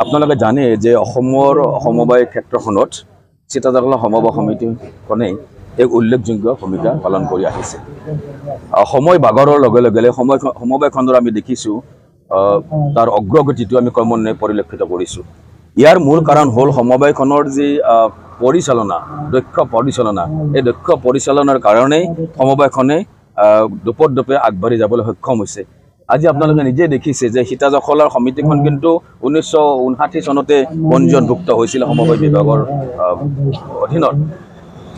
আপোনালোকে জানে যে অসমৰ সমবায় ক্ষেত্ৰখনত চিতাজখলা সমবায় সমিতিখনে এক উল্লেখযোগ্য ভূমিকা পালন কৰি আহিছে। সময় বাগৰৰ লগে লগে সমবায় খণ্ডৰ আমি দেখিছোঁ তাৰ অগ্ৰগতিটো আমি ক্ৰমান্বয়ে পৰিলক্ষিত কৰিছোঁ। ইয়াৰ মূল কাৰণ হ'ল সমবায়খনৰ যি পৰিচালনা, দক্ষ পৰিচালনা, এই দক্ষ পৰিচালনাৰ কাৰণেই সমবায়খনে দোপতদোপে আগবাঢ়ি যাবলৈ সক্ষম হৈছে। আজি আপোনালোকে নিজে দেখিছে যে সীতাজখলাৰ সমিতিখন কিন্তু 1959 চনতে পঞ্জীয়নভুক্ত হৈছিল সমবায় বিভাগৰ অধীনত।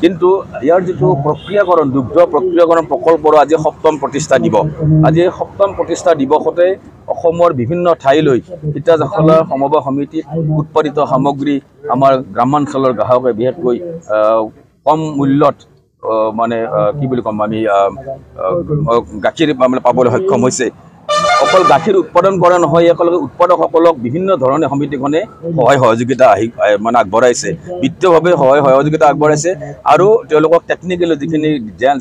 কিন্তু ইয়াৰ যিটো প্ৰক্ৰিয়াকৰণ, দুগ্ধ প্ৰক্ৰিয়াকৰণ প্ৰকল্পৰ আজি 7ম প্ৰতিষ্ঠা দিৱস। আজি এই 7ম প্ৰতিষ্ঠা দিৱসতে অসমৰ বিভিন্ন ঠাইলৈ সীতাজখলা সমবায় সমিতিত উৎপাদিত সামগ্ৰী আমাৰ গ্ৰামাঞ্চলৰ গ্ৰাহকে বিশেষকৈ কম মূল্যত মানে কি বুলি ক'ম আমি গাখীৰ পাবলৈ সক্ষম হৈছে। অকল গাখীৰ উৎপাদন কৰা নহয়, একেলগে উৎপাদকসকলক বিভিন্ন ধৰণে সমিতিখনে সহায় সহযোগিতা মানে আগবঢ়াইছে, বিত্তীয়ভাৱে সহায় সহযোগিতা আগবঢ়াইছে আৰু তেওঁলোকক টেকনিকেলি যিখিনি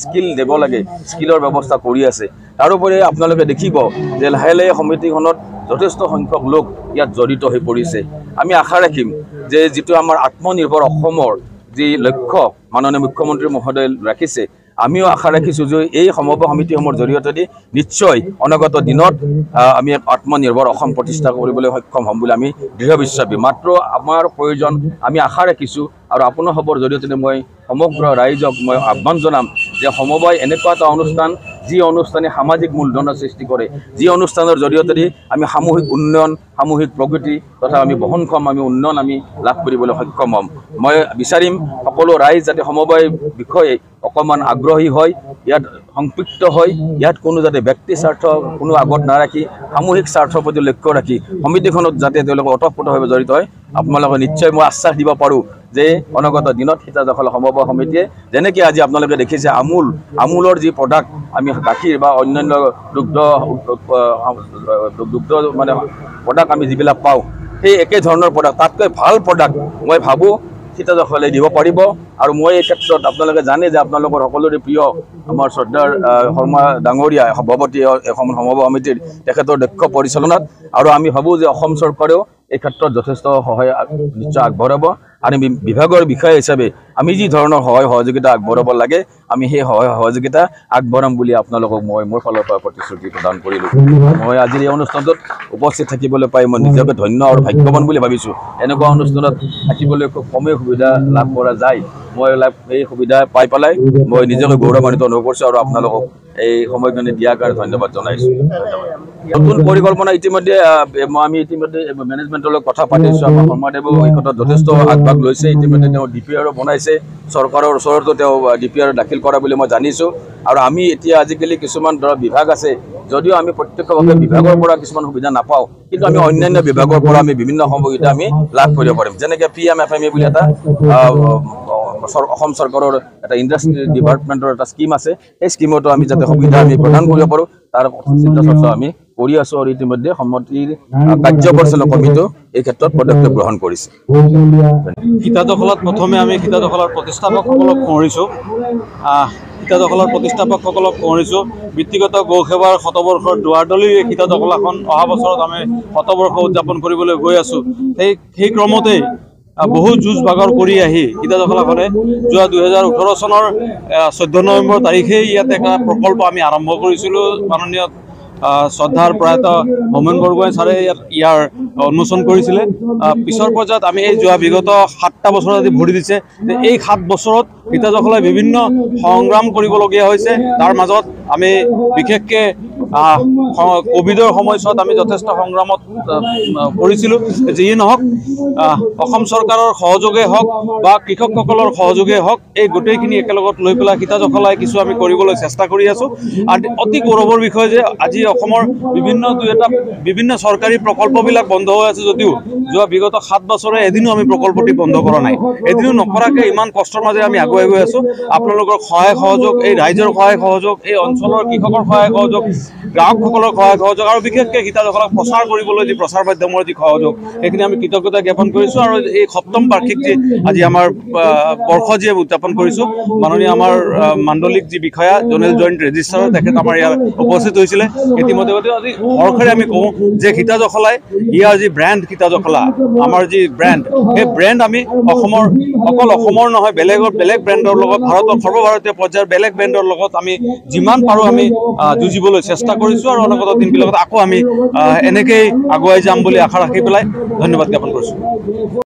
স্কিল দিব লাগে স্কিলৰ ব্যৱস্থা কৰি আছে। তাৰোপৰি আপোনালোকে দেখিব যে লাহে লাহে সমিতিখনত যথেষ্ট সংখ্যক লোক ইয়াত জড়িত হৈ পৰিছে। আমি আশা ৰাখিম যে যিটো আমাৰ আত্মনিৰ্ভৰ অসমৰ যি লক্ষ্য মাননীয় মুখ্যমন্ত্ৰী মহোদয়ে ৰাখিছে, আমিও আশা ৰাখিছোঁ যে এই সমবায় সমিতিসমূহৰ জৰিয়তে নিশ্চয় অনাগত দিনত আমি আত্মনিৰ্ভৰ অসম প্ৰতিষ্ঠা কৰিবলৈ সক্ষম হ'ম বুলি আমি দৃঢ় বিশ্বাসী। মাত্ৰ আমাৰ প্ৰয়োজন, আমি আশা ৰাখিছোঁ আৰু আপোনালোকৰ জৰিয়তে মই সমগ্ৰ ৰাইজক মই আহ্বান জনাম যে সমবায় এনেকুৱা এটা অনুষ্ঠান যি অনুষ্ঠানে সামাজিক মূলধনৰ সৃষ্টি কৰে, যি অনুষ্ঠানৰ জৰিয়তে আমি সামূহিক উন্নয়ন, সামূহিক প্ৰগতি তথা আমি বহনক্ষম উন্নয়ন আমি লাভ কৰিবলৈ সক্ষম হ'ম। মই বিচাৰিম সকলো ৰাইজ যাতে সমবায় বিষয়ে অকণমান আগ্ৰহী হয়, ইয়াত সংপৃক্ত হয়, ইয়াত কোনো যাতে ব্যক্তি স্বাৰ্থ কোনো আগত নাৰাখি সামূহিক স্বাৰ্থৰ প্ৰতি লক্ষ্য ৰাখি সমিতিখনত যাতে তেওঁলোকে ওতঃপ্ৰোতভাৱে জড়িত হয়। আপোনালোকে নিশ্চয় মই আশ্বাস দিব পাৰোঁ যে অনাগত দিনত সীতাজখলা সমবায় সমিতিয়ে যেনেকৈ আজি আপোনালোকে দেখিছে আমুলৰ যি প্ৰডাক্ট আমি গাখীৰ বা অন্যান্য দুগ্ধ মানে প্ৰডাক্ট আমি যিবিলাক পাওঁ, সেই একে ধৰণৰ প্ৰডাক্ট, তাতকৈ ভাল প্ৰডাক্ট মই ভাবোঁ সীতাজখলাই দিব পাৰিব। আৰু মই এই ক্ষেত্ৰত আপোনালোকে জানে যে আপোনালোকৰ সকলোৰে প্ৰিয় আমাৰ শ্ৰদ্ধাৰ শৰ্মা ডাঙৰীয়া সভাপতি এখন সমবায় সমিতিৰ, তেখেতৰ দক্ষ পৰিচালনাত আৰু আমি ভাবোঁ যে অসম চৰকাৰেও এই ক্ষেত্ৰত যথেষ্ট সহায় নিশ্চয় আগবঢ়াব। আৰু বিভাগৰ বিষয় হিচাপে আমি যি ধৰণৰ সহায় সহযোগিতা আগবঢ়াব লাগে আমি সেই সহায় সহযোগিতা আগবঢ়াম বুলি আপোনালোকক মই মোৰ ফালৰ পৰা প্ৰতিশ্ৰুতি প্ৰদান কৰিলোঁ। মই আজিৰ এই অনুষ্ঠানটোত উপস্থিত থাকিবলৈ পাই মই নিজকে ধন্য আৰু ভাগ্যৱান বুলি ভাবিছোঁ। এনেকুৱা অনুষ্ঠানত থাকিবলৈ খুব কমেই সুবিধা লাভ কৰা যায়। মই এই সুবিধা পাই পেলাই মই নিজকে গৌৰৱান্বিত অনুভৱ কৰিছোঁ আৰু আপোনালোকক এই সময়খিনি দিয়াৰ কাৰণে ধন্যবাদ জনাইছোঁ। নতুন পৰিকল্পনা ইতিমধ্যে আমি মেনেজমেণ্টৰ লগত কথা পাতিছোঁ। আমাৰ শৰ্মাদেৱেও এই ক্ষেত্ৰত যথেষ্ট আগভাগ লৈছে। ইতিমধ্যে তেওঁ DPR বনাইছে, চৰকাৰৰ ওচৰতো তেওঁ DPR দাখিল কৰা বুলি মই জানিছোঁ। আৰু আমি এতিয়া আজিকালি কিছুমান ধৰক বিভাগ আছে, যদিও আমি প্ৰত্যক্ষভাৱে বিভাগৰ পৰা কিছুমান সুবিধা নাপাওঁ, কিন্তু আমি অন্যান্য বিভাগৰ পৰা আমি বিভিন্ন সুবিধা আমি লাভ কৰিব পাৰিম। যেনেকৈ PMFME বুলি এটা অসম চৰকাৰৰ এটা ইণ্ডাষ্ট্ৰি ডিপাৰ্টমেণ্টৰ এটা স্কিম আছে, সেই স্কিমতো আমি যাতে সুবিধা আমি প্ৰদান কৰিব পাৰোঁ তাৰ চিন্তা চৰ্চা আমি কৰি আছোঁ। আৰু ইতিমধ্যে সমিতিৰ কাৰ্য পৰিচালনা কমিটিও এই ক্ষেত্ৰত পদক্ষেপ গ্ৰহণ কৰিছে। সীতাজখলাত প্ৰথমে আমি সীতাজখলাৰ প্ৰতিষ্ঠাপকসকলক সোঁৱৰিছোঁ। ব্যক্তিগত গৌ সেৱাৰ শতবৰ্ষৰ দুৱাৰদলিৰ এই সীতাজখলাখন অহা বছৰত আমি শতবৰ্ষ উদযাপন কৰিবলৈ গৈ আছোঁ। সেই ক্ৰমতেই বহু যুঁজ বাগৰ কৰি আহি সীতাজখলাখনে যোৱা 2018 চনৰ 14 নৱেম্বৰ তাৰিখেই ইয়াত এটা প্ৰকল্প আমি আৰম্ভ কৰিছিলোঁ। মাননীয় শ্ৰদ্ধাৰ প্ৰয়াত হোমেন বৰগোহাঁই ছাৰে ইয়াৰ উন্মোচন কৰিছিলে। পিছৰ পৰ্যায়ত আমি এই যোৱা বিগত 7টা বছৰ আজি ভৰি দিছে যে এই 7 বছৰত সীতাজখলাই বিভিন্ন সংগ্ৰাম কৰিবলগীয়া হৈছে। তাৰ মাজত আমি বিশেষকৈ কোভিডৰ সময়ছোৱাত আমি যথেষ্ট সংগ্ৰামত কৰিছিলোঁ। যিয়ে নহওক অসম চৰকাৰৰ সহযোগে হওক বা কৃষকসকলৰ সহযোগে হওক, এই গোটেইখিনি একেলগত লৈ পেলাই সীতাজখলাই কিছু আমি কৰিবলৈ চেষ্টা কৰি আছোঁ। আৰু অতি গৌৰৱৰ বিষয় যে আজি অসমৰ বিভিন্ন চৰকাৰী প্ৰকল্পবিলাক বন্ধ হৈ আছে যদিও যোৱা বিগত 7 বছৰে এদিনো আমি প্ৰকল্পটি বন্ধ কৰা নাই। এদিনো নকৰাকৈ ইমান কষ্টৰ মাজেৰে আমি আগুৱাই আগুৱাই গৈ আছোঁ আপোনালোকৰ সহায় সহযোগ এই ৰাইজৰ সহায় সহযোগ এই অঞ্চলৰ কৃষকৰ সহায় সহযোগ গ্ৰাহকসকলৰ সহায় সহযোগ আৰু বিশেষকৈ সীতাজখলাক প্ৰচাৰ কৰিবলৈ যি প্ৰচাৰ মাধ্যমৰ যি সহযোগ সেইখিনি আমি কৃতজ্ঞতা জ্ঞাপন কৰিছোঁ আৰু এই সপ্তম বাৰ্ষিক যি আজি আমাৰ বৰ্ষ যি উদযাপন কৰিছোঁ মাননীয় আমাৰ মাণ্ডলিক যি বিষয়া জনেল জইণ্ট ৰেজিষ্ট্ৰাৰ তেখেত আমাৰ ইয়াত উপস্থিত হৈছিলে ইতিমধ্যে আজি হৰ্ষেৰে আমি কওঁ যে সীতাজখলাই ইয়াৰ যি ব্ৰেণ্ড সীতাজখলা আমাৰ যি ব্ৰেণ্ড সেই ব্ৰেণ্ড আমি অসমৰ অকল অসমৰ নহয় বেলেগ ব্ৰেণ্ডৰ লগত ভাৰতৰ সৰ্বভাৰতীয় পৰ্যায়ৰ বেলেগ ব্ৰেণ্ডৰ লগত আমি যিমান পাৰোঁ আমি যুঁজিবলৈ চেষ্টা কৰিছোঁ আৰু অনাগত দিনবিলাকত আকৌ আমি এনেকেই আগুৱাই যাম বুলি আশা ৰাখি পেলাই ধন্যবাদ জ্ঞাপন কৰিছোঁ।